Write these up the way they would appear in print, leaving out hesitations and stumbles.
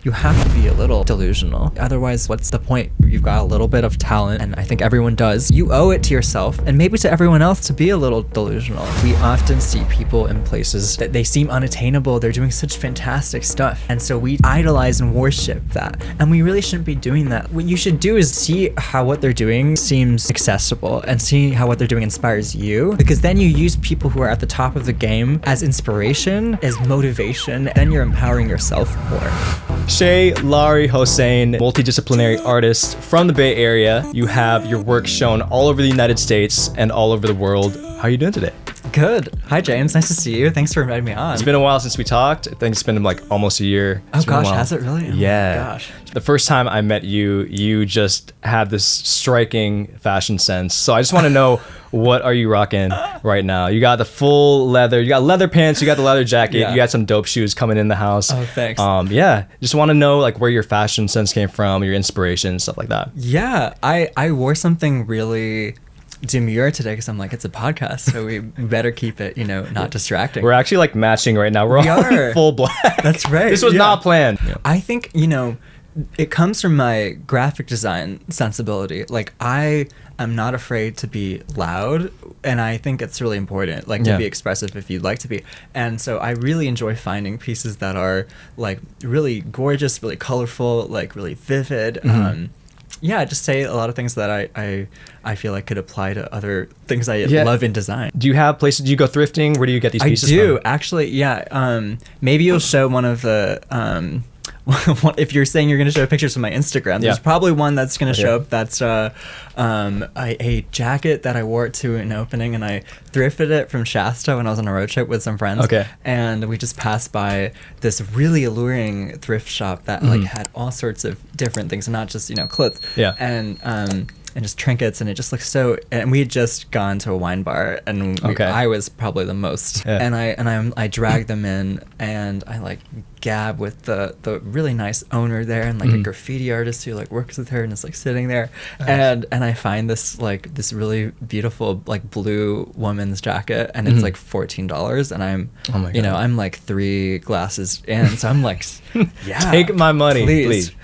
you have to be a little delusional. Otherwise, what's the point? You've got a little bit of talent, and I think everyone does. You owe it to yourself and maybe to everyone else to be a little delusional. We often see people in places that they seem unattainable. They're doing such fantastic stuff. And so we idolize and worship that. And we really shouldn't be doing that. What you should do is see how what they're doing seems accessible and see how what they're doing inspires you, because then you use people who are at the top of the game as inspiration, as motivation, and you're empowering yourself more. Shay, Lari-Hosain, multidisciplinary artist from the Bay Area. You have your work shown all over the United States and all over the world. How are you doing today? Good. Hi, James. Nice to see you. Thanks for inviting me on. It's been a while since we talked. I think it's been like almost a year. Oh gosh, has it really? Yeah. Oh my gosh. The first time I met you, you just had this striking fashion sense. So I just want to know, what are you rocking right now? You got the full leather, you got leather pants, you got the leather jacket, Yeah. you got some dope shoes coming in the house. Oh, thanks. Yeah, just want to know like where your fashion sense came from, your inspiration, stuff like that. Yeah, I wore something really demure today because I'm like, it's a podcast, so we better keep it, not distracting. We're actually like matching right now. We're all in full black. That's right. This was not planned. I think, it comes from my graphic design sensibility. Like, I am not afraid to be loud, and I think it's really important, to be expressive if you'd like to be. And so I really enjoy finding pieces that are like really gorgeous, really colorful, like really vivid. Just say a lot of things that I feel like could apply to other things I love in design. Do you have places? Do you go thrifting? Where do you get these pieces from? I do, actually. Yeah. Maybe you'll show one of the. If you're saying you're going to show pictures from my Instagram, there's probably one that's going to show up. That's a jacket that I wore to an opening, and I thrifted it from Shasta when I was on a road trip with some friends. Okay. And we just passed by this really alluring thrift shop that had all sorts of different things, not just clothes. Yeah. And just trinkets, and it just looked so. And we had just gone to a wine bar, and I was probably the most. Yeah. And I dragged them in, and I gab with the really nice owner there, and a graffiti artist who works with her and is sitting there. Nice. And I find this this really beautiful blue woman's jacket, and it's $14, and I'm I'm 3 glasses in, so I'm yeah, take my money, please.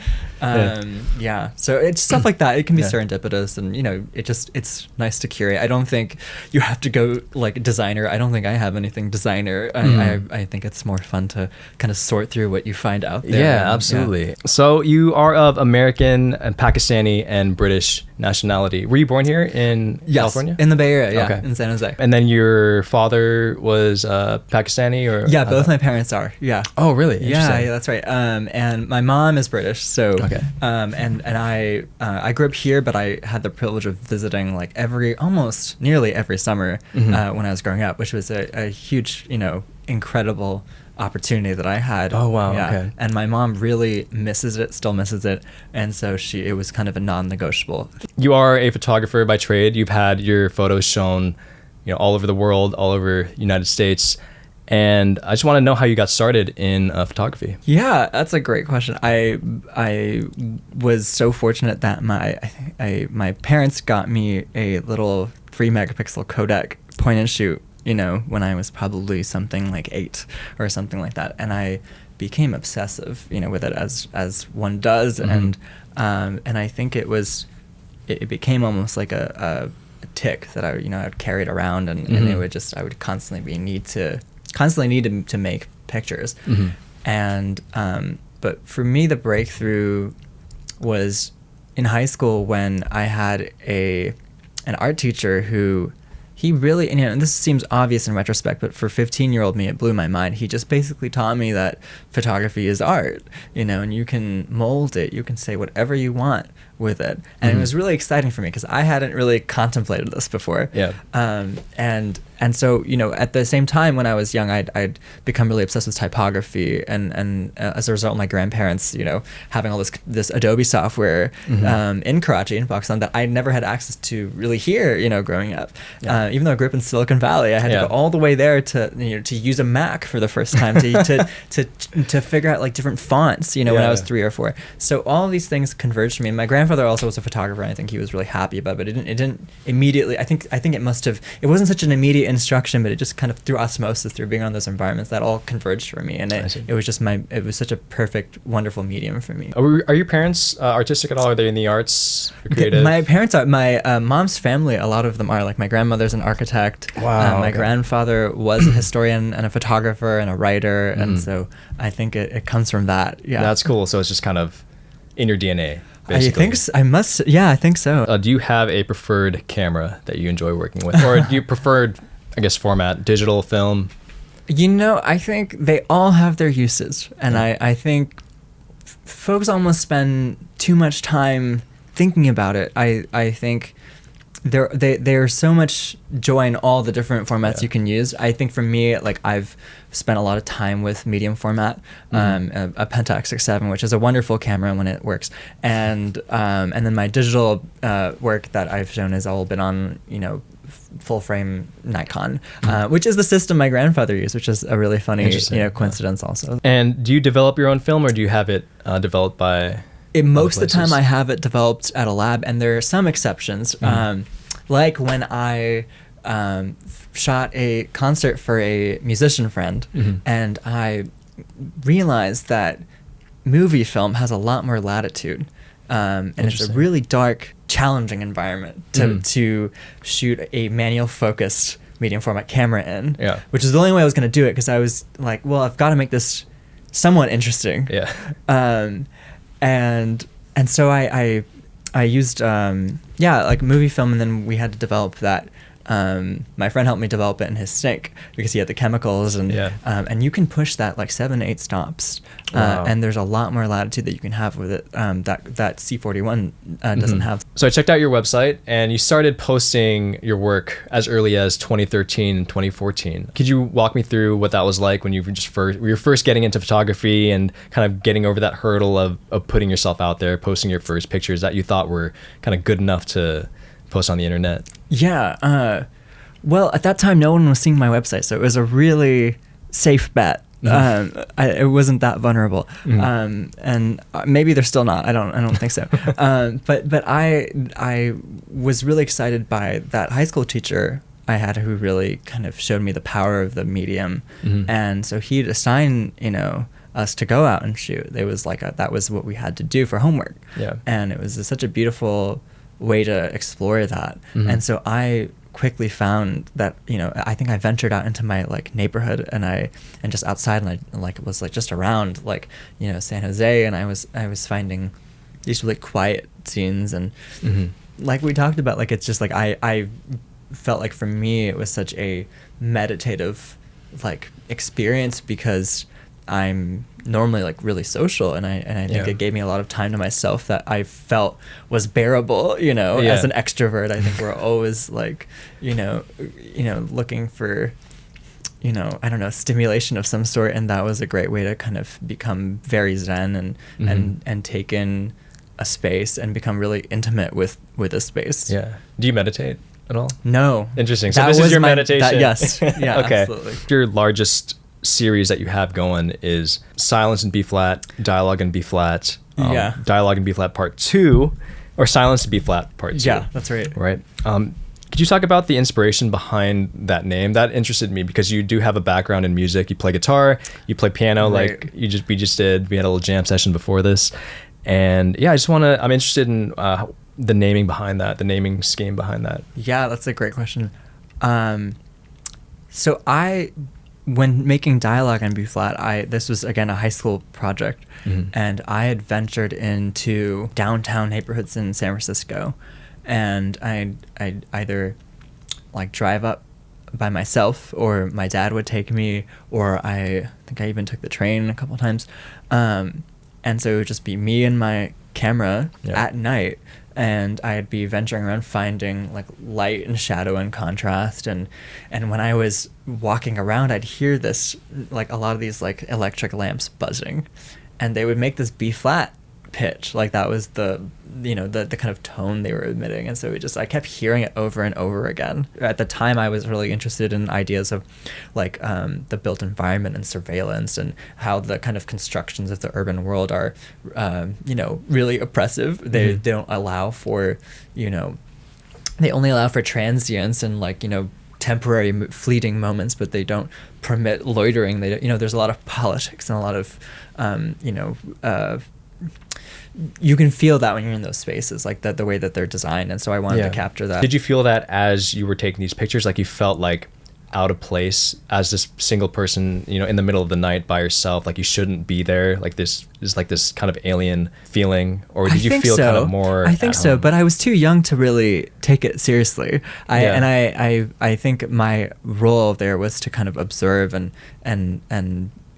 So it's stuff like that. It can be serendipitous, and it's nice to curate. I don't think you have to go designer. I don't think I have anything designer. I think it's more fun to kind of sort through what you find out there. Yeah, absolutely. Yeah. So you are of American and Pakistani and British nationality. Were you born here in California? In the Bay Area, in San Jose. And then your father was Pakistani, or? Yeah, both my parents are. Yeah. Oh, really? Yeah, that's right. And my mom is British, so and I grew up here, but I had the privilege of visiting almost nearly every summer when I was growing up, which was a huge, incredible opportunity that I had. Oh wow. Yeah. Okay. And my mom really still misses it, and so it was kind of a non-negotiable. You are a photographer by trade. You've had your photos shown, all over the world, all over United States. And I just want to know how you got started in photography. Yeah, that's a great question. I was so fortunate that my parents got me a little 3-megapixel Kodak point and shoot, when I was probably something like 8 or something like that, and I became obsessive, with it as one does, and I think it became almost like a tick that I would carry it around, and it would I would constantly need to make pictures. And but for me, the breakthrough was in high school when I had an art teacher who he really, and this seems obvious in retrospect, but for 15-year-old me, it blew my mind. He just basically taught me that photography is art, and you can mold it, you can say whatever you want with it. And it was really exciting for me because I hadn't really contemplated this before. Yeah. And so, at the same time when I was young, I'd become really obsessed with typography, and as a result, my grandparents, having all this Adobe software in Karachi, in Pakistan, that I never had access to really here, growing up. Yeah. Even though I grew up in Silicon Valley, I had to go all the way there to use a Mac for the first time, to figure out different fonts, when I was 3 or 4. So all of these things converged for me. And my grandfather also was a photographer, and I think he was really happy about it. But it didn't immediately. I think it wasn't such an immediate instruction, but it just kind of through osmosis, through being on those environments, that all converged for me, and it was just it was such a perfect, wonderful medium for me. Are your parents artistic at all? Are they in the arts, or creative? My parents are. My mom's family, a lot of them are. Like my grandmother's an architect. Wow. My grandfather was a historian and a photographer and a writer, and so I think it comes from that. Yeah, that's cool. So it's just kind of in your DNA. Basically. I think so. I think so. Do you have a preferred camera that you enjoy working with, or do you preferred, I guess, format, digital, film? I think they all have their uses, and I think folks almost spend too much time thinking about it. I think there's so much joy in all the different formats you can use. I think for me, like I've spent a lot of time with medium format, a Pentax 6.7, which is a wonderful camera when it works, and then my digital work that I've shown has all been on full frame Nikon, which is the system my grandfather used, which is a really funny coincidence also. And do you develop your own film, or do you have it developed by? Most of the time I have it developed at a lab, and there are some exceptions. Like when I shot a concert for a musician friend, and I realized that movie film has a lot more latitude, and it's a really dark, challenging environment to shoot a manual focused medium format camera in, which is the only way I was going to do it, because I was like, well, I've got to make this somewhat interesting. And so I used like movie film, and then we had to develop that. My friend helped me develop it in his snake because he had the chemicals, and you can push that like 7-8 stops, and there's a lot more latitude that you can have with it that C41 doesn't have. So I checked out your website, and you started posting your work as early as 2013 and 2014. Could you walk me through what that was like when you were first getting into photography and kind of getting over that hurdle of putting yourself out there, posting your first pictures that you thought were kind of good enough to post on the internet? Yeah. Well, at that time, no one was seeing my website, so it was a really safe bet. It wasn't that vulnerable, and maybe they're still not. I don't think so. But I was really excited by that high school teacher I had, who really kind of showed me the power of the medium, and so he'd assign us to go out and shoot. It was like that was what we had to do for homework, and it was such a beautiful way to explore that. And so I quickly found that I think I ventured out into my like neighborhood, and just outside, and I like was like just around like San Jose, and I was finding these really quiet scenes, and like we talked about, like it's just like I felt like for me it was such a meditative like experience, because I'm normally like really social, and I think it gave me a lot of time to myself that I felt was bearable. As an extrovert, I think we're always like looking for I don't know, stimulation of some sort, and that was a great way to kind of become very zen and take in a space and become really intimate with a space. Do you meditate at all? No. Interesting. So this is your meditation. Yes. Yeah. Okay. Absolutely. Your largest series that you have going is Silence in B flat, Dialogue in B flat, Dialogue in B flat Part 2, or Silence in B flat Part 2. Yeah, that's right. Right. Could you talk about the inspiration behind that name? That interested me because you do have a background in music. You play guitar, you play piano, like we just did. We had a little jam session before this, and I'm interested in the naming behind that, the naming scheme behind that. Yeah, that's a great question. So when making Dialogue in B flat, this was again a high school project, and I had ventured into downtown neighborhoods in San Francisco, and I'd either like drive up by myself, or my dad would take me, or I think I even took the train a couple times, and so it would just be me and my camera at night. And I'd be venturing around finding like light and shadow and contrast, and when I was walking around, I'd hear this, like a lot of these like electric lamps buzzing, and they would make this B flat pitch, like that was the kind of tone they were emitting. And so I kept hearing it over and over again. At the time, I was really interested in ideas of like the built environment and surveillance, and how the kind of constructions of the urban world are really oppressive. They don't allow for they only allow for transience and like temporary fleeting moments, but they don't permit loitering. They don't, there's a lot of politics and a lot of you can feel that when you're in those spaces, like that, the way that they're designed. And so I wanted to capture that. Did you feel that as you were taking these pictures, like you felt like out of place as this single person, in the middle of the night by yourself, like you shouldn't be there, like this is like this kind of alien feeling? Or did you feel kind of more I think so, but I was too young to really take it seriously. I think my role there was to kind of observe and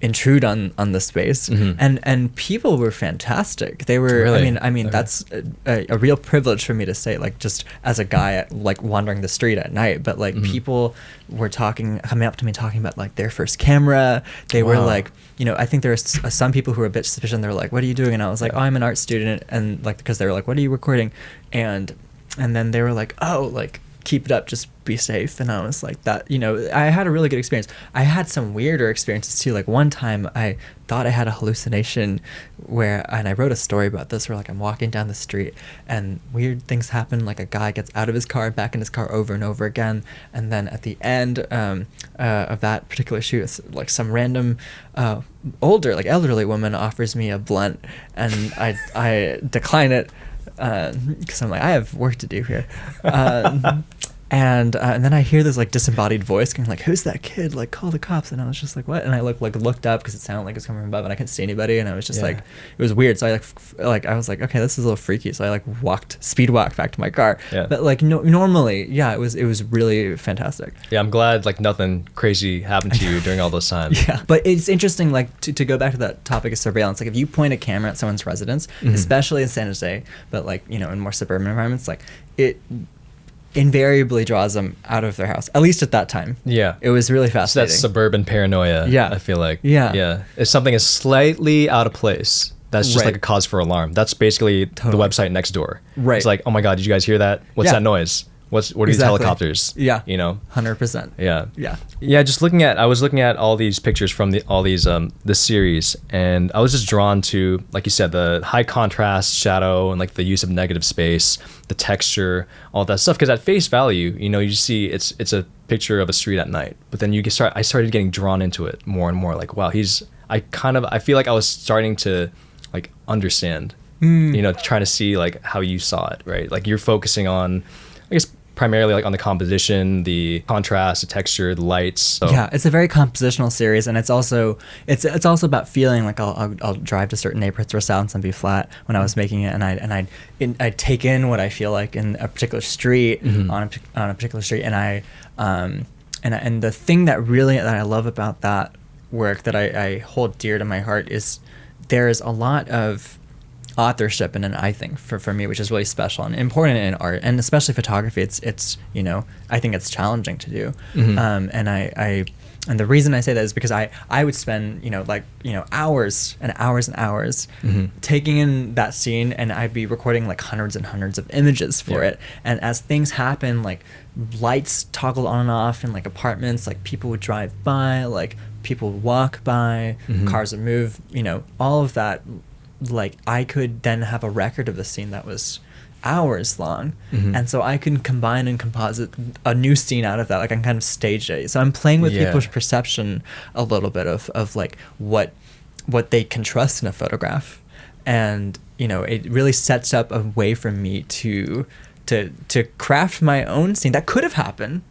intrude on the space. And people were fantastic. They were really? I mean that's a real privilege for me to say, like, just as a guy like wandering the street at night, but like people were coming up to me talking about like their first camera. They were like, I think there were some people who were a bit suspicious. They were like, what are you doing? And I was like, oh, I'm an art student. And like, because they were like, what are you recording? And then they were like, oh, like, keep it up, just be safe. And I was like, that, I had a really good experience. I had some weirder experiences too. Like one time I thought I had a hallucination and I wrote a story about this, where like I'm walking down the street and weird things happen. Like a guy gets out of his car, back in his car over and over again. And then at the end of that particular shoot, it's like some random older, like elderly woman offers me a blunt, and I decline it, because I'm like, I have work to do here. And then I hear this like disembodied voice going like, who's that kid? Like, call the cops. And I was just like, what? And I looked up because it sounded like it was coming from above, and I couldn't see anybody. And I was just like, it was weird. So I I was like, okay, this is a little freaky. So I speed walked back to my car. Yeah. But like normally, it was really fantastic. Yeah, I'm glad like nothing crazy happened to you during all those times. Yeah, but it's interesting, like to go back to that topic of surveillance. Like if you point a camera at someone's residence, especially in San Jose, but like in more suburban environments, like it invariably draws them out of their house, at least at that time. Yeah, it was really fascinating. So that's suburban paranoia. Yeah, I feel like. Yeah. If something is slightly out of place, that's just like a cause for alarm. That's basically the website next door. Right. It's like, oh my god, did you guys hear that? What's that noise? What are these helicopters? Yeah. 100%. Yeah. Yeah. Yeah. I was looking at all these pictures from this series, and I was just drawn to, like you said, the high contrast shadow and like the use of negative space, the texture, all that stuff. Because at face value, you see it's a picture of a street at night, but then I started getting drawn into it more and more. Like, wow, I feel like I was starting to like understand, trying to see like how you saw it, right? Like you're focusing on, I guess, primarily like on the composition, the contrast, the texture, the lights. So. Yeah, it's a very compositional series, and it's also about feeling. Like I'll drive to certain neighborhoods where sounds can be flat when I was making it, and I'd take in what I feel like in a particular street, on a particular street, and and the thing that I love about that work that I hold dear to my heart is there's a lot of authorship in it, I think, for me, which is really special and important in art, and especially photography. It's I think it's challenging to do. And the reason I say that is because I would spend hours and hours and hours taking in that scene, and I'd be recording like hundreds and hundreds of images for it. And as things happen, like lights toggled on and off in like apartments, like people would drive by, like people would walk by, cars would move, all of that. Like I could then have a record of the scene that was hours long, and so I can combine and composite a new scene out of that. Like I can kind of stage it. So I'm playing with people's perception a little bit of like what they can trust in a photograph, and it really sets up a way for me to craft my own scene that could have happened,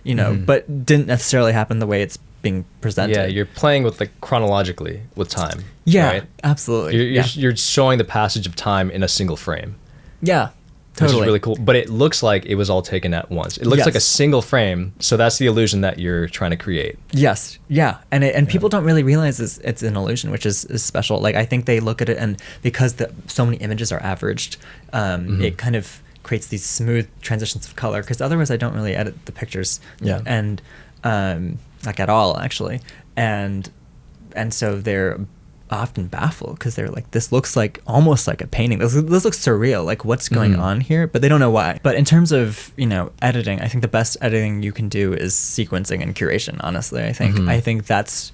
but didn't necessarily happen the way it's being presented. Yeah, you're playing with like chronologically with time. Yeah, right? Absolutely. You're showing the passage of time in a single frame. Yeah, totally. Which is really cool. But it looks like it was all taken at once. It looks like a single frame. So that's the illusion that you're trying to create. Yes. Yeah. And people don't really realize it's an illusion, which is special. Like I think they look at it, and because so many images are averaged, it kind of creates these smooth transitions of color. Because otherwise, I don't really edit the pictures. Yeah. And like at all, actually. And so they're often baffled because they're like, this looks like almost like a painting. This looks surreal. Like what's going on here? But they don't know why. But in terms of, editing, I think the best editing you can do is sequencing and curation, honestly. I think that's,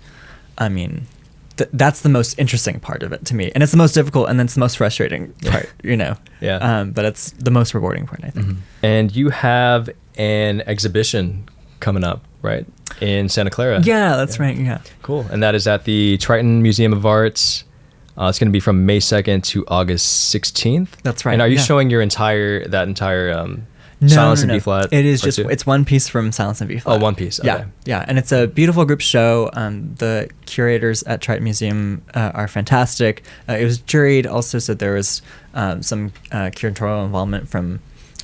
that's the most interesting part of it to me. And it's the most difficult, and then it's the most frustrating part, Yeah. But it's the most rewarding part, I think. And you have an exhibition coming up right? In Santa Clara. Yeah, that's right. Yeah. Cool. And that is at the Triton Museum of Arts. It's going to be from May 2nd to August 16th. That's right. And are you yeah. showing that entire No, Silence no, in B flat? It is part just, two? it's one piece from Silence in B flat. Oh, one piece. Okay. Yeah, yeah. And it's a beautiful group show. The curators at Triton Museum are fantastic. It was juried also, so there was some curatorial involvement from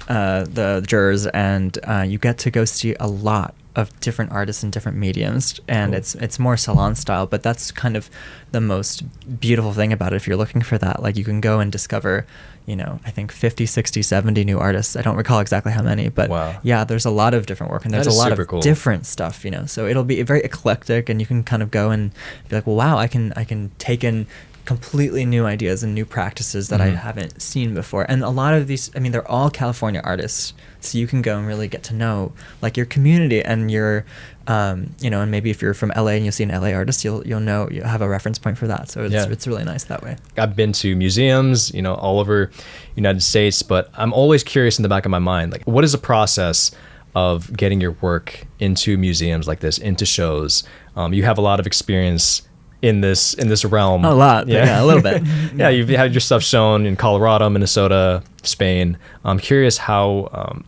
the jurors, and you get to go see a lot of different artists in different mediums, and Cool. it's more salon style, but that's kind of the most beautiful thing about it. If you're looking for that, like, you can go and discover, I think 50, 60, 70 new artists. I don't recall exactly how many, but Wow. yeah, there's a lot of different work, and there's That a is lot super of cool. different stuff, so it'll be very eclectic, and you can kind of go and be like, well, wow, I can take in completely new ideas and new practices that I haven't seen before. And a lot of these, they're all California artists, so you can go and really get to know, like, your community and your and maybe if you're from LA and you'll see an LA artist, you'll know, you have a reference point for that. So it's really nice that way. I've been to museums, all over United States, but I'm always curious in the back of my mind, like, what is the process of getting your work into museums like this, into shows? You have a lot of experience in this realm. A lot, yeah, a little bit. Yeah, you've had your stuff shown in Colorado, Minnesota, Spain. I'm curious how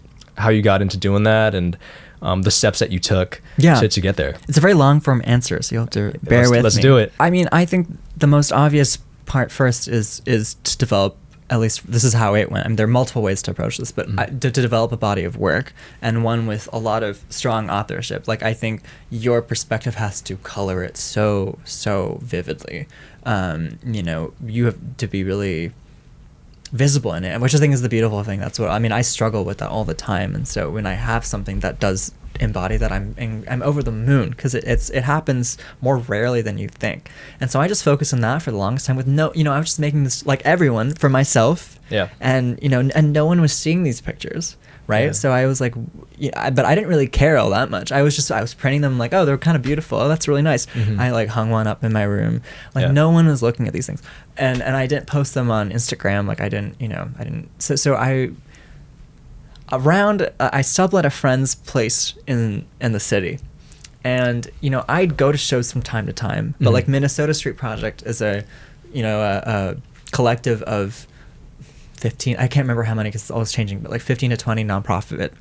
you got into doing that, and the steps that you took to get there. It's a very long form answer, so you'll have to bear with me. Let's do it. I think the most obvious part first is to develop, at least this is how it went. There are multiple ways to approach this, but to develop a body of work, and one with a lot of strong authorship. Like, I think your perspective has to color it so vividly. You have to be really visible in it, which I think is the beautiful thing. That's what I struggle with that all the time, and so when I have something that does embody that, I'm over the moon, because it happens more rarely than you think. And so I just focused on that for the longest time with I was just making this, like everyone, for myself. Yeah. And and no one was seeing these pictures, right? Yeah. So I was like, but I didn't really care all that much. I was printing them, like, oh, they're kind of beautiful. Oh, that's really nice. I like hung one up in my room. Like, no one was looking at these things, and I didn't post them on Instagram. Like, I didn't. So I sublet a friend's place in the city, and I'd go to shows from time to time, but like Minnesota Street Project is a collective of 15, I can't remember how many because it's always changing, but like 15 to 20 nonprofit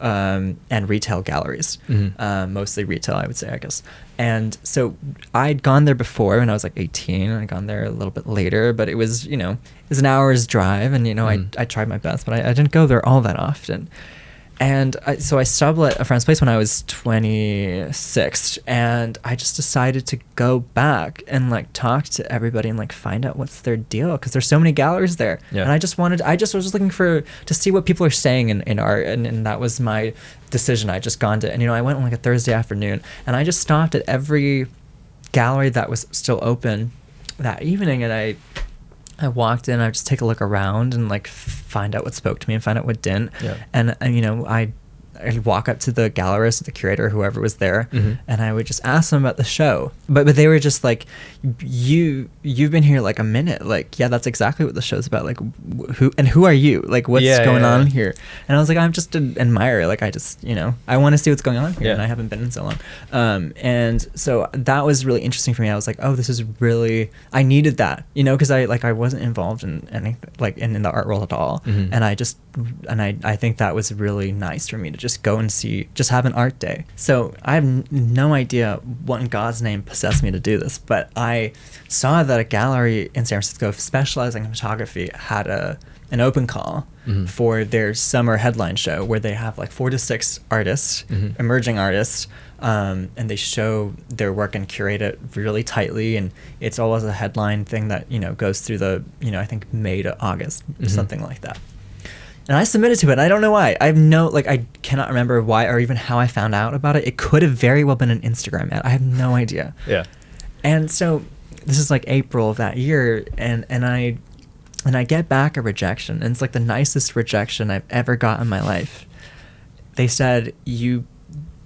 and retail galleries, mostly retail, I would say, I guess. And so I'd gone there before when I was like 18, and I'd gone there a little bit later, but it was, it was an hour's drive, and, I tried my best, but I didn't go there all that often. And so I sublet a friend's place when I was 26, and I just decided to go back and like talk to everybody and like find out what's their deal, because there's so many galleries there. Yeah. And I was just looking to see what people are saying in art, and that was my decision. I just gone to, and I went on like a Thursday afternoon, and I just stopped at every gallery that was still open that evening, and I walked in, I would just take a look around and like find out what spoke to me and find out what didn't. Yeah. And I'd walk up to the gallerist, the curator, whoever was there, and I would just ask them about the show. But they were just like, you've been here like a minute. Like, yeah, that's exactly what the show's about. Like, who are you? Like, what's going on here? And I was like, I'm just an admirer. Like, I just, I want to see what's going on here, and I haven't been in so long. And so that was really interesting for me. I was like, oh, this is really, I needed that, because I wasn't involved in anything, like in the art world at all. And I think that was really nice for me to just go and just have an art day. So I have no idea what in God's name possessed me to do this, but I saw that a gallery in San Francisco specializing in photography had an open call for their summer headline show, where they have like 4 to 6 artists, emerging artists, and they show their work and curate it really tightly, and it's always a headline thing that goes through the I think May to August, something like that. And I submitted to it, and I don't know why. I cannot remember why or even how I found out about it. It could have very well been an Instagram ad. I have no idea. Yeah. And so this is like April of that year, and I get back a rejection, and it's like the nicest rejection I've ever got in my life. They said, you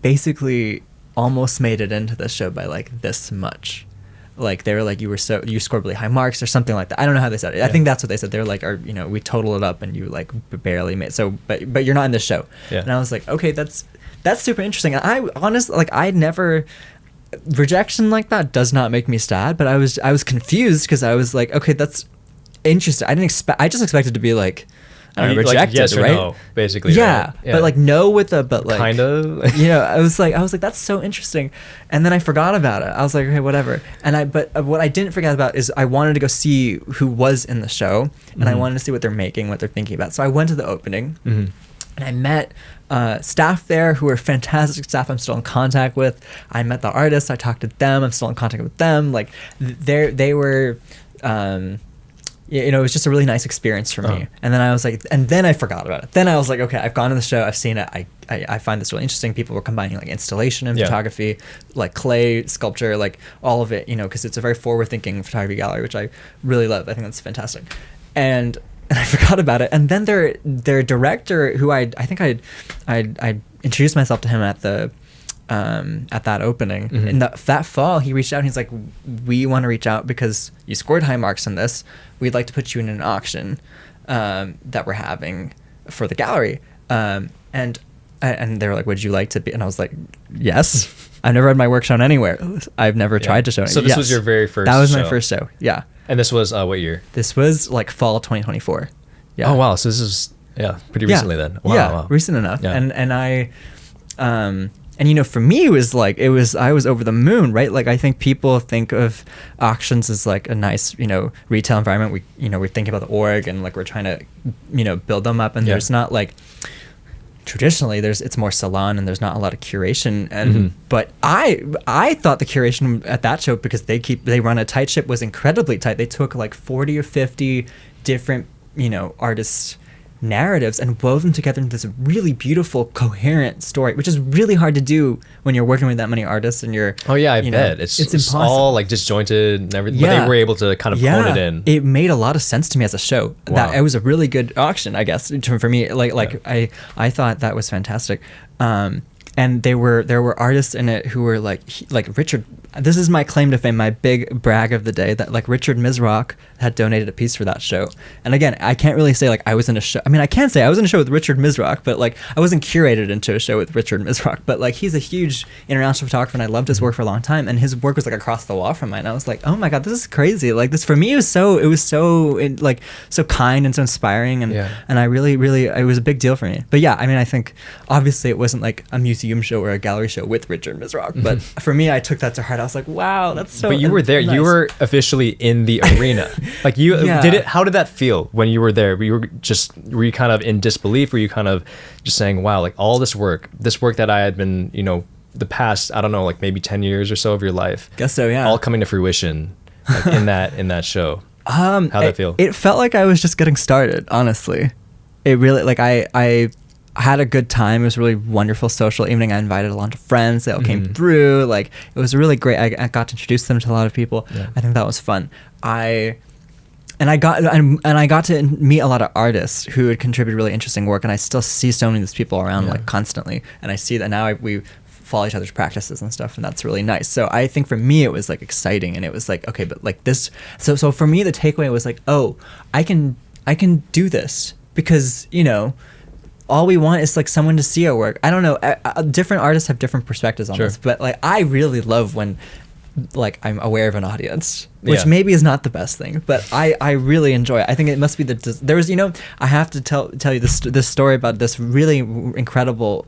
basically almost made it into the show by like this much. Like, they were like, you scored really high marks or something like that. I don't know how they said it. I think that's what they said. They're like, we total it up and you like barely made. So, but you're not in this show. Yeah. And I was like, okay, that's That's super interesting. And I honestly, like, I never, rejection like that does not make me sad, but I was confused because I was like, okay, that's interesting. I just expected to be like, I don't know, rejected, like yes or right? no, basically. Yeah, right? but like no with a but like kind of. you know, I was like that's so interesting, and then I forgot about it. I was like, okay, whatever. And but what I didn't forget about is I wanted to go see who was in the show, and I wanted to see what they're making, what they're thinking about. So I went to the opening, and I met staff there who were fantastic staff. I'm still in contact with. I met the artists. I talked to them. I'm still in contact with them. Like they were. You know, it was just a really nice experience for me. And then I was like, and then I forgot about it. Then I was like, okay, I've gone to the show, I've seen it. I find this really interesting. People were combining like installation and photography, like clay sculpture, like all of it, you know, because it's a very forward-thinking photography gallery, which I really love. I think that's fantastic. And I forgot about it. And then their director, who I think I introduced myself to him at that opening, and that fall he reached out and he's like, we want to reach out because you scored high marks in this. We'd like to put you in an auction that we're having for the gallery, and they were like, would you like to be? And I was like, yes. I've never had my work shown anywhere. I've never tried to show it. So this was your very first that was show. My first show. Yeah. And this was what year? This was like fall 2024. Yeah. Oh wow, so this is pretty recently then. Wow, recent enough. And I and you know, for me, I was over the moon, right? Like, I think people think of auctions as like a nice, you know, retail environment. We're thinking about the org and like we're trying to, you know, build them up. And there's not like, traditionally it's more salon and there's not a lot of curation. And but I thought the curation at that show, because they run a tight ship, was incredibly tight. They took like 40 or 50 different, you know, artists' narratives and wove them together into this really beautiful, coherent story, which is really hard to do when you're working with that many artists and you're. Oh yeah, I bet it's impossible. All like disjointed and everything. Yeah. But they were able to kind of hone it in. It made a lot of sense to me as a show. Wow. That it was a really good auction, I guess, for me. I thought that was fantastic. And there were artists in it who were like Richard. This is my claim to fame, my big brag of the day, that like Richard Mizrock had donated a piece for that show. And again, I can't really say like I was in a show. I mean, I can say I was in a show with Richard Mizrock, but like I wasn't curated into a show with Richard Mizrock. But like he's a huge international photographer, and I loved his work for a long time. And his work was like across the wall from mine. And I was like, oh my god, this is crazy. Like this for me it was so kind and so inspiring, and I really it was a big deal for me. But yeah, I mean, I think obviously it wasn't like a museum show or a gallery show with Richard Mizrock, but for me, I took that to heart. I was like, wow, that's so. But you were there. Nice. You were officially in the arena. Like you did it. How did that feel when you were there? Were you kind of in disbelief? Were you kind of just saying, wow, like all this work that I had been, you know, the past, I don't know, like maybe 10 years or so of your life. Guess so, yeah. All coming to fruition, like in that show. How'd that feel? It felt like I was just getting started. Honestly, it really like I had a good time. It was a really wonderful social evening. I invited a lot of friends. They all came through. Like it was really great. I got to introduce them to a lot of people. Yeah. I think that was fun. I got to meet a lot of artists who had contributed really interesting work, and I still see so many of these people around like constantly. And I see that now we follow each other's practices and stuff, and that's really nice. So I think for me it was like exciting, and it was like, okay, but like this. So for me the takeaway was like, oh, I can do this, because you know. All we want is like someone to see our work. I don't know. Different artists have different perspectives on this, but like I really love when like I'm aware of an audience, which maybe is not the best thing, but I really enjoy it. I think it must be there was, you know, I have to tell you this story about this really incredible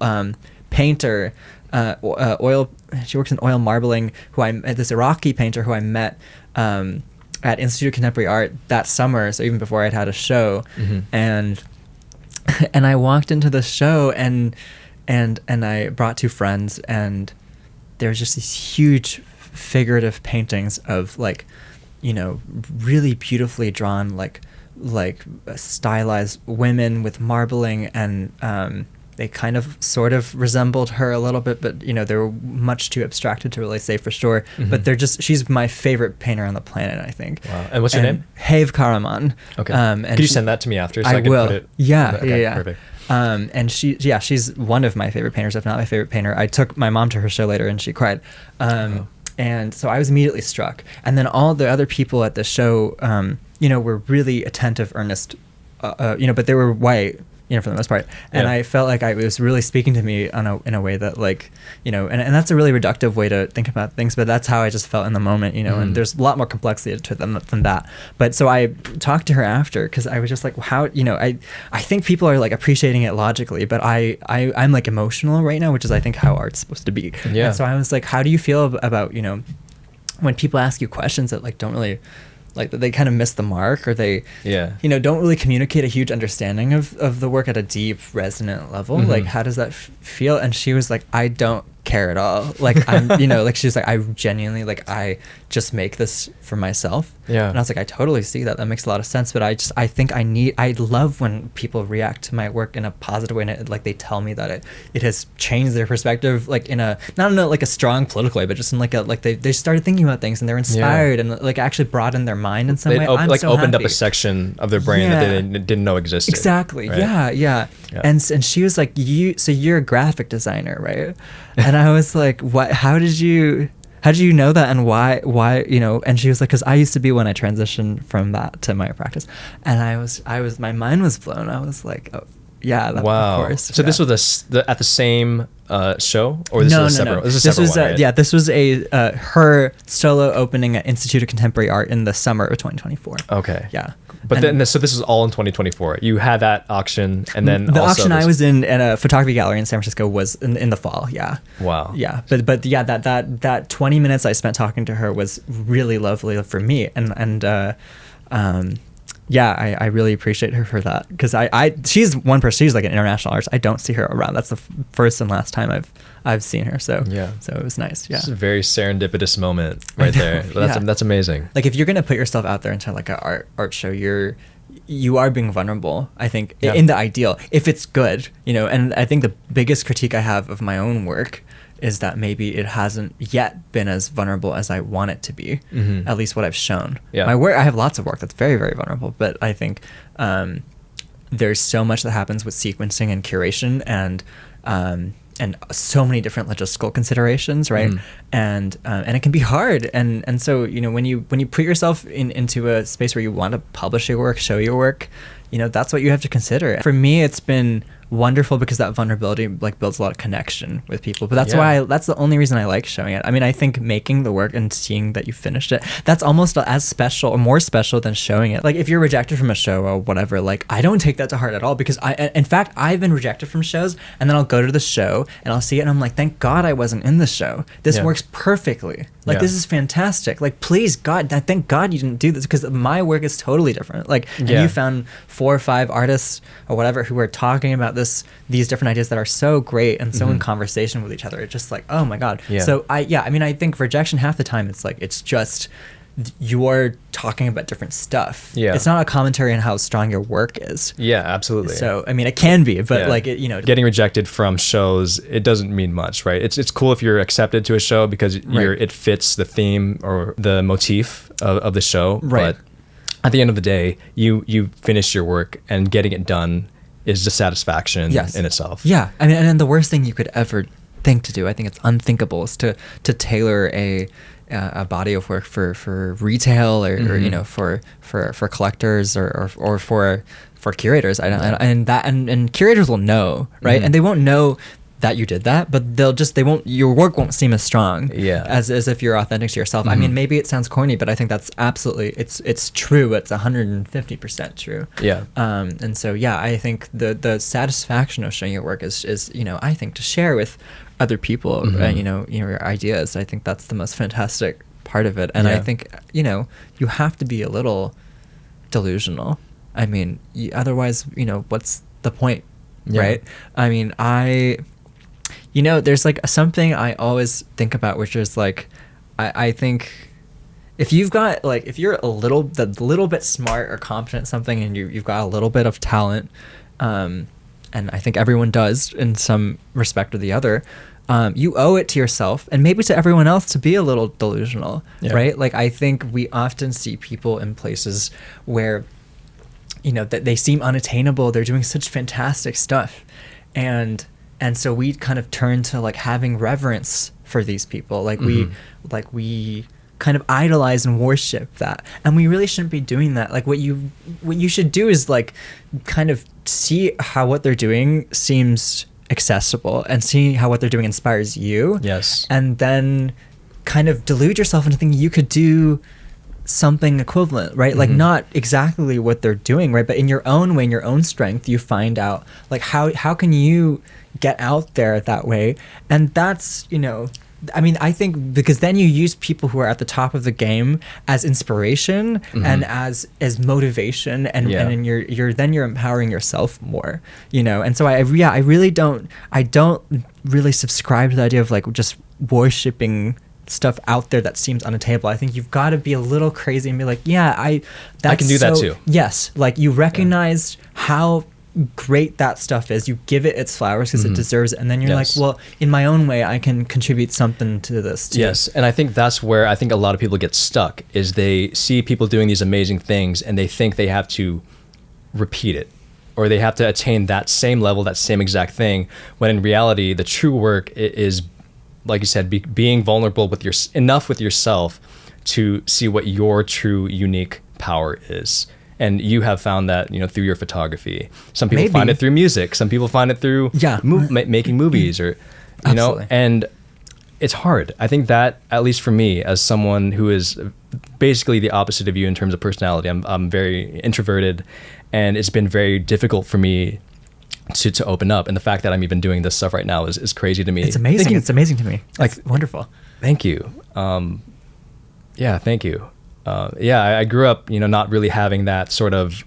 painter, she works in oil marbling, this Iraqi painter who I met at Institute of Contemporary Art that summer, so even before I'd had a show, and I walked into the show and I brought two friends, and there was just these huge figurative paintings of like, you know, really beautifully drawn like stylized women with marbling, and they kind of sort of resembled her a little bit, but you know, they were much too abstracted to really say for sure. But she's my favorite painter on the planet, I think. Wow. And what's your name? Have Karaman. Okay. And could you send that to me after so I can will. Put it? Yeah. Okay, yeah. Perfect. And she's one of my favorite painters, if not my favorite painter. I took my mom to her show later and she cried. And so I was immediately struck. And then all the other people at the show, you know, were really attentive, earnest, you know, but they were white. for the most part. And Yeah. I felt like it was really speaking to me in a way that like, and that's a really reductive way to think about things, but that's how I just felt in the moment, and there's a lot more complexity to them than that. But so I talked to her after, because I was just like, how, I think people are like appreciating it logically, but I'm like emotional right now, which is I think how art's supposed to be. Yeah. And so I was like, how do you feel about, when people ask you questions that like don't really, like they kind of miss the mark, or they don't really communicate a huge understanding of the work at a deep resonant level. Like, how does that feel? And she was like, I don't care at all. Like, I'm like, she's like, I genuinely, like, I just make this for myself. And I was like, I totally see that makes a lot of sense. But I think I love when people react to my work in a positive way, and it, like, they tell me that it has changed their perspective, like in a, not in a, like a strong political way, but just in like a, like they started thinking about things and they're inspired and like actually broadened their mind in some way. I'm so opened happy. up a section of their brain that they didn't know existed. Exactly. Right? Yeah. And she was like, you're a graphic designer, right? And I was like, what? How did you know that, and why? And she was like, because I used to be when I transitioned from that to my practice, and I was my mind was blown. I was like, oh, yeah, that, wow. Of course. So this was at the same show, or this is a separate? No. This is a separate one, right? This was her solo opening at Institute of Contemporary Art in the summer of 2024. Okay. Yeah. But so this is all in 2024. You had that auction, and then the also auction I was in at a photography gallery in San Francisco was in the fall. Yeah. Wow. Yeah. But yeah, that 20 minutes I spent talking to her was really lovely for me, and yeah, I really appreciate her for that, because she's one person. She's like an international artist. I don't see her around. That's the first and last time I've seen her. So so it was nice. Yeah, it's a very serendipitous moment right there. That's amazing. Like, if you're gonna put yourself out there into like an art show, you are being vulnerable, I think, in the ideal, if it's good, and I think the biggest critique I have of my own work is that maybe it hasn't yet been as vulnerable as I want it to be, at least what I've shown. My work, I have lots of work that's very, very vulnerable, but I think there's so much that happens with sequencing and curation and so many different logistical considerations, right? And it can be hard, and so when you put yourself into a space where you want to publish your work, show your work, that's what you have to consider. For me, it's been wonderful because that vulnerability like builds a lot of connection with people. But that's why that's the only reason I like showing it. I mean, I think making the work and seeing that you finished it, that's almost as special or more special than showing it. Like, if you're rejected from a show or whatever, like, I don't take that to heart at all, because in fact, I've been rejected from shows, and then I'll go to the show and I'll see it and I'm like, thank God I wasn't in the show. This works perfectly. Like, this is fantastic. Like, please God, thank God you didn't do this, because my work is totally different. Like, and you found 4 or 5 artists or whatever who are talking about these different ideas that are so great and so in conversation with each other. It's just like, oh my God. So I think rejection, half the time it's like, it's just you're talking about different stuff. It's not a commentary on how strong your work is. Absolutely. So I mean, it can be, but like, getting rejected from shows, it doesn't mean much, right? It's cool if you're accepted to a show because it fits the theme or the motif of the show, but at the end of the day, you finish your work, and getting it done is just satisfaction in itself. Yeah, I mean, and then the worst thing you could ever think to do, I think it's unthinkable, is to tailor a body of work for retail or for collectors or for curators. And curators will know, right? And they won't know that you did that, but your work won't seem as strong as if you're authentic to yourself. I mean, maybe it sounds corny, but I think that's absolutely, it's true. It's 150% true. And so, I think the satisfaction of showing your work is I think to share with other people, your ideas. I think that's the most fantastic part of it. And I think, you have to be a little delusional. I mean, otherwise, what's the point, right? I mean, there's like something I always think about, which is like, I think if you've got like, if you're a little bit smart or competent at something, and you've got a little bit of talent, and I think everyone does in some respect or the other, you owe it to yourself and maybe to everyone else to be a little delusional, right? Like, I think we often see people in places where, that they seem unattainable. They're doing such fantastic stuff, and so we kind of turn to like having reverence for these people. Like we kind of idolize and worship that, and we really shouldn't be doing that. Like what you should do is like kind of see how what they're doing seems accessible and see how what they're doing inspires you. Yes. And then kind of delude yourself into thinking you could do something equivalent, right? Like not exactly what they're doing, right? But in your own way, in your own strength, you find out like how can you get out there that way. And that's, you know, I mean, I think because then you use people who are at the top of the game as inspiration and as motivation, and you're empowering yourself more, you know. And so I really don't really subscribe to the idea of like just worshiping stuff out there that seems unattainable. I think you've got to be a little crazy and be like, I can do that too. Yes, like you recognize how great that stuff is, you give it its flowers because it deserves it, and then you're like, well, in my own way I can contribute something to this too. Yes. And I think that's where I think a lot of people get stuck, is they see people doing these amazing things and they think they have to repeat it, or they have to attain that same level, that same exact thing, when in reality the true work is, like you said, being vulnerable with enough with yourself to see what your true unique power is. And you have found that, you know, through your photography. Some people find it through music. Some people find it through making movies, or, you know, and it's hard. I think that, at least for me, as someone who is basically the opposite of you in terms of personality, I'm very introverted, and it's been very difficult for me to open up. And the fact that I'm even doing this stuff right now is crazy to me. It's amazing. It's amazing to me. Like, wonderful. Thank you. Thank you. I grew up, you know, not really having that sort of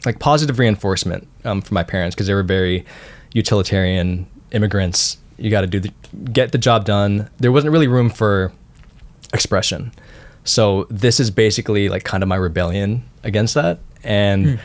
like positive reinforcement from my parents, because they were very utilitarian immigrants. You got to get the job done. There wasn't really room for expression. So this is basically like kind of my rebellion against that. And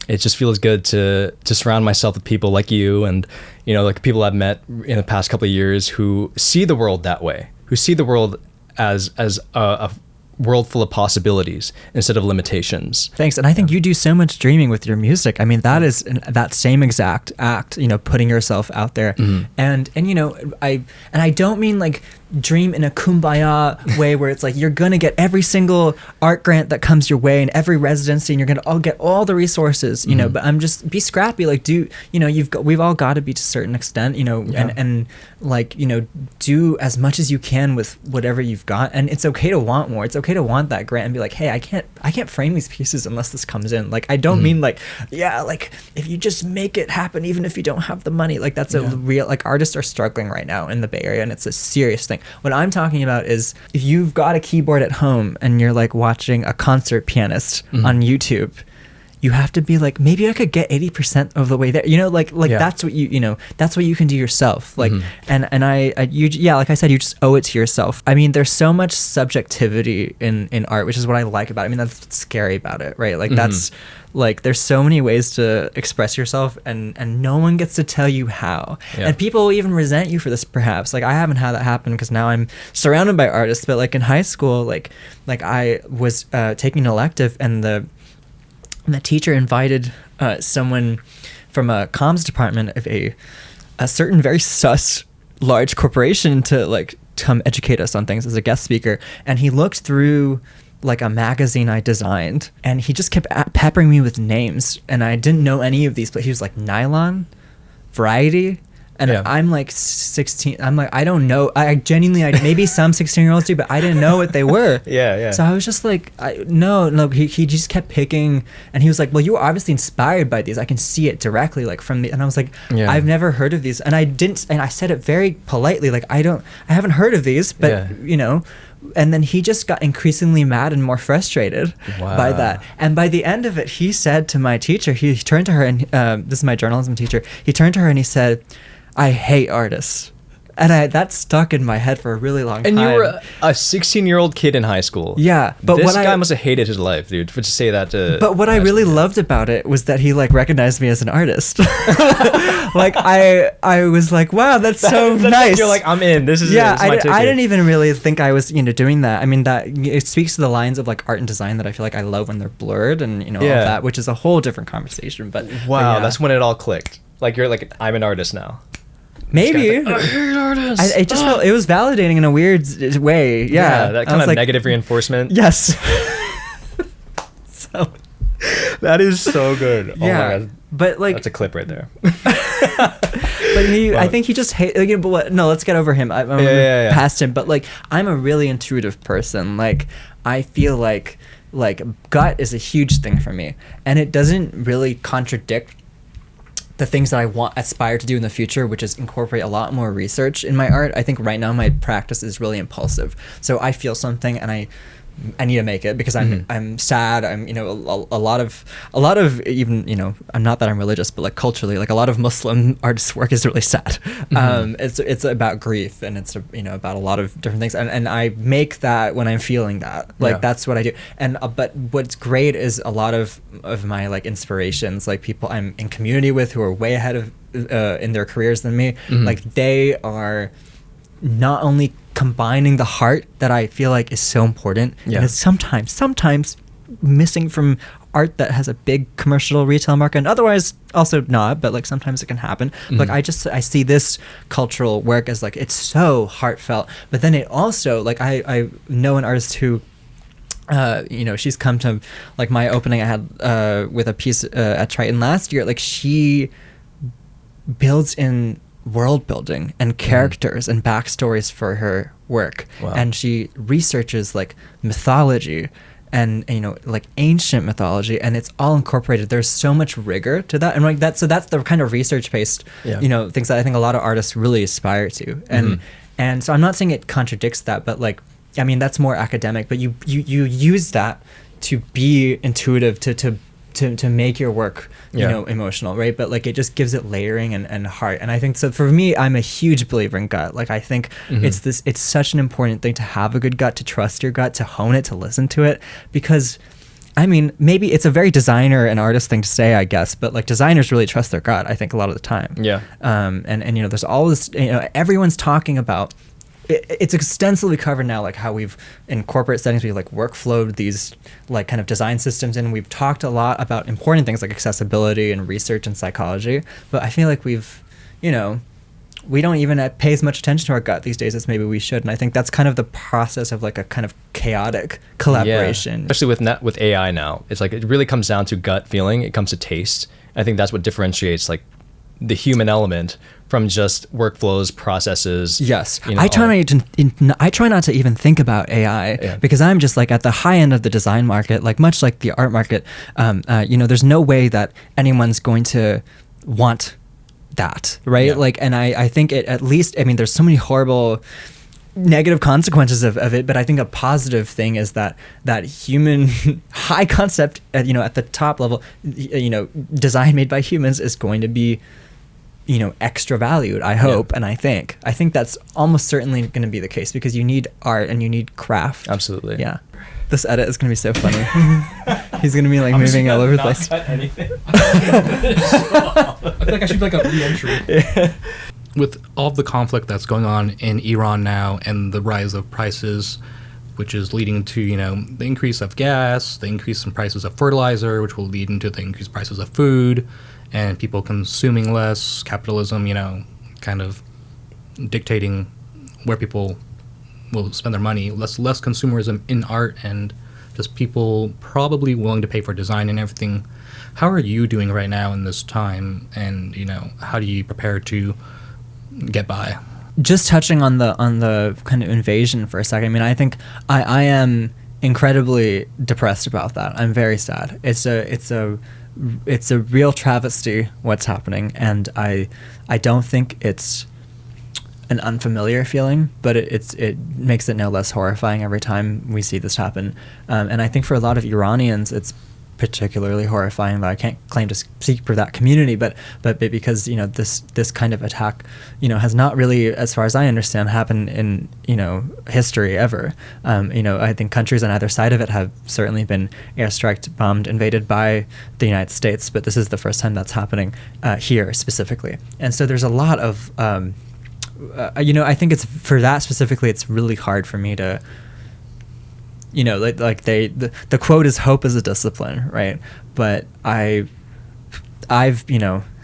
it just feels good to surround myself with people like you, and, you know, like people I've met in the past couple of years who see the world that way, who see the world as a world full of possibilities instead of limitations. Thanks. And I think you do so much dreaming with your music. I mean, that is that same exact act, you know, putting yourself out there. And you know, I don't mean like dream in a kumbaya way where it's like you're gonna get every single art grant that comes your way and every residency, and you're gonna get all the resources, you know. But I'm just, be scrappy. Like, do, you know, we've all got to be to a certain extent, you know, and like, you know, do as much as you can with whatever you've got. And it's okay to want more. It's okay to want that grant and be like, hey, I can't frame these pieces unless this comes in. Like, I don't mean like, like if you just make it happen even if you don't have the money. Like, that's a real, like, artists are struggling right now in the Bay Area, and it's a serious thing. What I'm talking about is if you've got a keyboard at home and you're like watching a concert pianist on YouTube, you have to be like, maybe I could get 80% of the way there, you know, like that's what you know, that's what you can do yourself. Like, and like I said, you just owe it to yourself. I mean, there's so much subjectivity in art, which is what I like about it. I mean, that's what's scary about it, right? Like, that's like, there's so many ways to express yourself, and no one gets to tell you how. And people will even resent you for this, perhaps. Like, I haven't had that happen because now I'm surrounded by artists, but like in high school, like I was taking an elective, and the teacher invited someone from a comms department of a certain very sus large corporation to like come educate us on things as a guest speaker. And he looked through like a magazine I designed, and he just kept peppering me with names, and I didn't know any of these, but he was like Nylon, Variety. And I'm like 16. I'm like, I don't know. I genuinely, maybe some 16-year-olds do, but I didn't know what they were. So I was just like, no. He just kept picking, and he was like, well, you were obviously inspired by these. I can see it directly, like from the. And I was like, I've never heard of these, and I didn't. And I said it very politely, like, I haven't heard of these, but you know. And then he just got increasingly mad and more frustrated by that. And by the end of it, he said to my teacher, he turned to her, and this is my journalism teacher. He turned to her and he said, I hate artists. And that stuck in my head for a really long time. And you were a 16-year-old kid in high school. Yeah, but this guy must have hated his life, dude, to say that to. But what I really loved about it was that he like recognized me as an artist. Like I was like, wow, that's so nice. You're like, I'm in. This is I didn't even really think I was, you know, doing that. I mean, that it speaks to the lines of like art and design that I feel like I love when they're blurred, and you know all of that, which is a whole different conversation. But wow, that's when it all clicked. Like, you're like, I'm an artist now. Maybe. Like, I hate artists. It just felt, it was validating in a weird way. Yeah. That I kind was of like, negative reinforcement. Yes. So That is so good. Oh yeah. my God. But like, That's a clip right there. but I think he just hate. Like, but what, no, let's get over him. I'm past him. But like, I'm a really intuitive person. Like, I feel like gut is a huge thing for me, and it doesn't really contradict the things that I aspire to do in the future, which is incorporate a lot more research in my art. I think right now my practice is really impulsive. So I feel something and I need to make it because I'm sad. I'm, you know, a lot of even, you know, I'm not that I'm religious, but like culturally, like a lot of Muslim artists' work is really sad. It's about grief, and it's, you know, about a lot of different things. And I make that when I'm feeling that, like, that's what I do. And but what's great is a lot of my like inspirations, like people I'm in community with who are way ahead of in their careers than me, like they are not only combining the heart that I feel like is so important, and is sometimes missing from art that has a big commercial retail market, and otherwise also not, but like sometimes it can happen. Like I see this cultural work as like, it's so heartfelt, but then it also, like I know an artist who you know, she's come to like my opening I had with a piece at Triton last year. Like she builds in world building and characters and backstories for her work. Wow. And she researches like mythology and, you know, like ancient mythology, and it's all incorporated. There's so much rigor to that, and like that, so that's the kind of research based you know, things that I think a lot of artists really aspire to. And so I'm not saying it contradicts that, but like, I mean, that's more academic, but you use that to be intuitive, to make your work, you know, emotional, right? But like, it just gives it layering and heart. And I think, so for me, I'm a huge believer in gut. Like, I think it's such an important thing to have a good gut, to trust your gut, to hone it, to listen to it, because I mean, maybe it's a very designer and artist thing to say, I guess, but like designers really trust their gut, I think, a lot of the time. Yeah. And you know, there's all this, you know, everyone's talking about, it's extensively covered now, like how we've in corporate settings, we've like workflowed these like kind of design systems, and we've talked a lot about important things like accessibility and research and psychology, but I feel like we've, you know, we don't even pay as much attention to our gut these days as maybe we should. And I think that's kind of the process of like a kind of chaotic collaboration. Especially with AI now, it's like, it really comes down to gut feeling. It comes to taste. I think that's what differentiates like the human element from just workflows, processes. Yes. You know, I try not to even think about AI because I'm just like at the high end of the design market, like much like the art market. You know, there's no way that anyone's going to want that, right? Like, and I think it, at least, I mean, there's so many horrible negative consequences of it, but I think a positive thing is that human high concept, you know, at the top level, you know, design made by humans is going to be, you know, extra valued, I hope. And I think that's almost certainly going to be the case, because you need art and you need craft. Absolutely. Yeah. This edit is going to be so funny. He's going to be like moving all over the place. Cut anything. I feel like I should do like a re-entry. With all of the conflict that's going on in Iran now, and the rise of prices, which is leading to, you know, the increase of gas, the increase in prices of fertilizer, which will lead into the increased prices of food, and people consuming less, capitalism, you know, kind of dictating where people will spend their money, less consumerism in art, and just people probably willing to pay for design and everything. How are you doing right now in this time, and, you know, how do you prepare to get by? Just touching on the kind of invasion for a second. I mean, I think I am incredibly depressed about that. I'm very sad. It's a real travesty what's happening, and I don't think it's an unfamiliar feeling, but it makes it no less horrifying every time we see this happen. And I think for a lot of Iranians, it's particularly horrifying. That I can't claim to speak for that community, but because, you know, this kind of attack, you know, has not really, as far as I understand, happened in, you know, history ever. You know, I think countries on either side of it have certainly been airstriked, bombed, invaded by the United States, but this is the first time that's happening here specifically. And so there's a lot of you know, I think it's, for that specifically, it's really hard for me to, you know, like the quote is, hope is a discipline, right? But I I've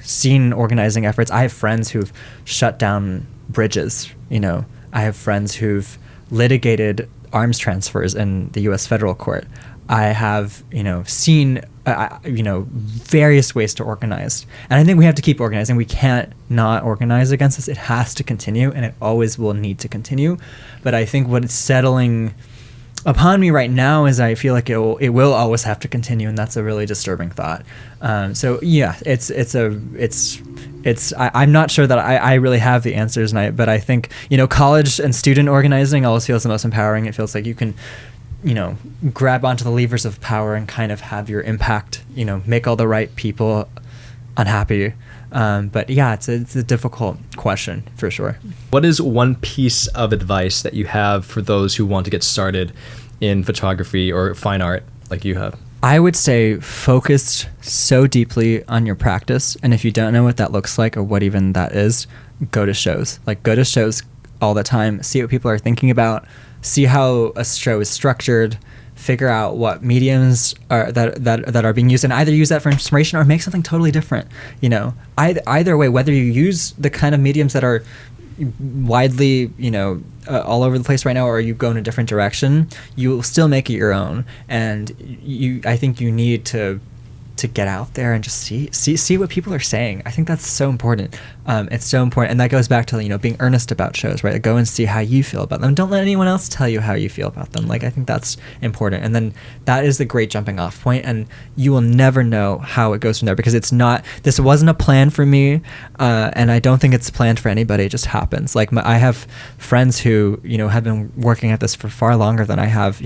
seen organizing efforts. I have friends who've shut down bridges. I have friends who've litigated arms transfers in the U.S. federal court. I have seen various ways to organize, and I think we have to keep organizing. We can't not organize against this. It has to continue, and it always will need to continue. But I think what is settling upon me right now is I feel like it will always have to continue, and that's a really disturbing thought. So yeah, I'm not sure that I really have the answers, but I think college and student organizing always feels the most empowering. It feels like you can grab onto the levers of power and kind of have your impact, make all the right people unhappy. But yeah, it's a difficult question for sure. What is one piece of advice that you have for those who want to get started in photography or fine art like you have? I would say focus so deeply on your practice. And if you don't know what that looks like or what even that is, go to shows. Go to shows all the time, see what people are thinking about, see how a show is structured, figure out what mediums are that are being used, and either use that for inspiration or make something totally different. Either way, whether you use the kind of mediums that are widely all over the place right now, or you go in a different direction, you will still make it your own. And I think you need to get out there and just see what people are saying. I think that's so important. It's so important, and that goes back to being earnest about shows, right? Go and see how you feel about them. Don't let anyone else tell you how you feel about them. I think that's important, and then that is the great jumping off point, and you will never know how it goes from there, because this wasn't a plan for me, and I don't think it's planned for anybody. It just happens. I have friends who have been working at this for far longer than I have.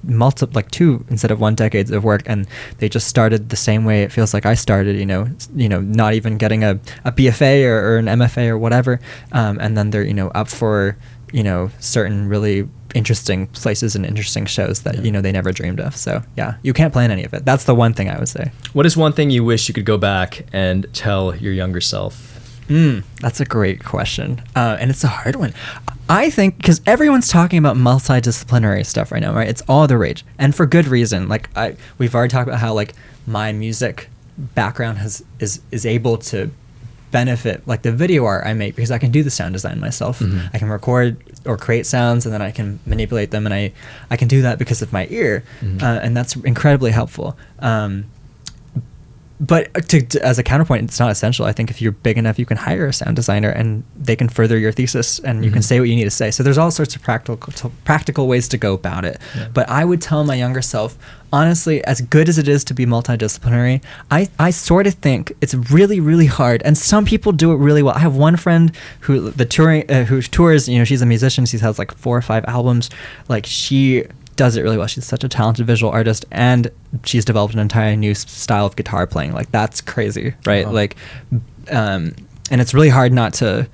Multiple 2 instead of 1 decades of work, and they just started the same way it feels like I started. Not even getting a BFA or an MFA or whatever, and then they're up for certain really interesting places and interesting shows that they never dreamed of. So yeah, you can't plan any of it. That's the one thing I would say. What is one thing you wish you could go back and tell your younger self? That's a great question, and it's a hard one. I think because everyone's talking about multidisciplinary stuff right now, right? It's all the rage, and for good reason. We've already talked about how my music background is able to benefit the video art I make, because I can do the sound design myself. Mm-hmm. I can record or create sounds, and then I can manipulate them, and I can do that because of my ear. Mm-hmm. And that's incredibly helpful. But as a counterpoint, it's not essential. I think if you're big enough, you can hire a sound designer, and they can further your thesis, and you can say what you need to say. So there's all sorts of practical ways to go about it. Yeah. But I would tell my younger self, honestly, as good as it is to be multidisciplinary, I sort of think it's really, really hard. And some people do it really well. I have one friend who tours. She's a musician. She has 4 or 5 albums. She does it really well. She's such a talented visual artist, and she's developed an entire new style of guitar playing. That's crazy, right? Uh-huh. And it's really hard not to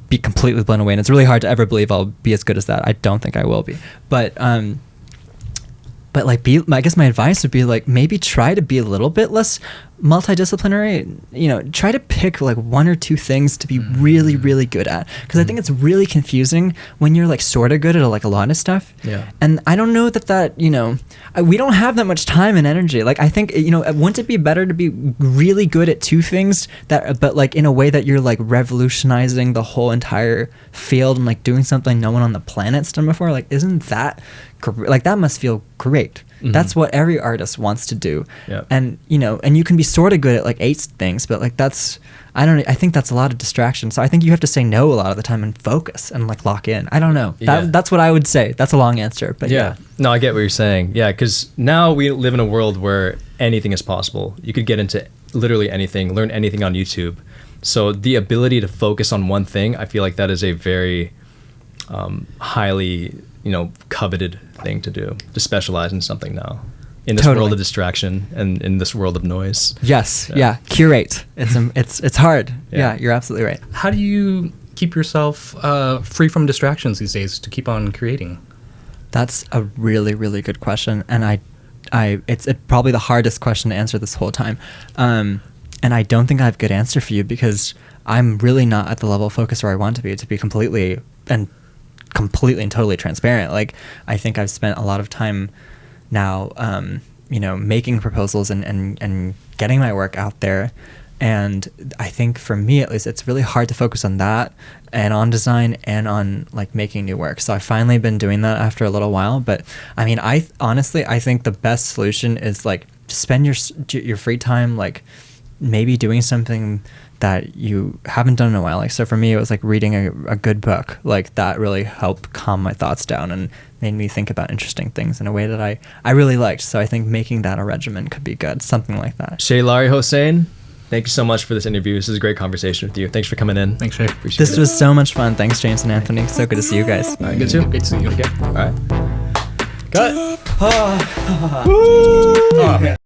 be completely blown away, and it's really hard to ever believe I'll be as good as that. I don't think I will be, but I guess my advice would be maybe try to be a little bit less multidisciplinary. Try to pick 1 or 2 things to be really, really good at, because I think it's really confusing when you're sort of good at a lot of stuff. Yeah. And I don't know that we don't have that much time and energy. I think wouldn't it be better to be really good at 2 things but in a way that you're revolutionizing the whole entire field and doing something no one on the planet's done before? Isn't that that must feel great. Mm-hmm. That's what every artist wants to do. Yep. And and you can be sort of good at 8 things, but that's, I don't know, I think that's a lot of distraction. So I think you have to say no a lot of the time and focus and lock in. I don't know. That's what I would say. That's a long answer, but yeah. No, I get what you're saying. Yeah, because now we live in a world where anything is possible. You could get into literally anything, learn anything on YouTube. So the ability to focus on one thing, I feel like that is a very highly coveted thing to do, to specialize in something now in this world of distraction and in this world of noise. Yes. Yeah. Curate. It's hard. Yeah, you're absolutely right. How do you keep yourself free from distractions these days to keep on creating? That's a really, really good question, and it's probably the hardest question to answer this whole time. And I don't think I have a good answer for you, because I'm really not at the level of focus where I want to be completely and totally transparent. I think I've spent a lot of time now, making proposals and getting my work out there. And I think for me, at least, it's really hard to focus on that and on design and on like making new work. So I've finally been doing that after a little while. But I mean, I honestly think the best solution is like to spend your free time like maybe doing something that you haven't done in a while. Like, so for me, it was like reading a good book. Like that really helped calm my thoughts down and made me think about interesting things in a way that I really liked. So I think making that a regimen could be good, something like that. Shay, Lari-Hosain, thank you so much for this interview. This is a great conversation with you. Thanks for coming in. Thanks, Shay. Appreciate This it. was so much fun. Thanks, James and Anthony. So good to see you guys. All right, good too. Great to see you. Okay. All right. Cut. Oh, man.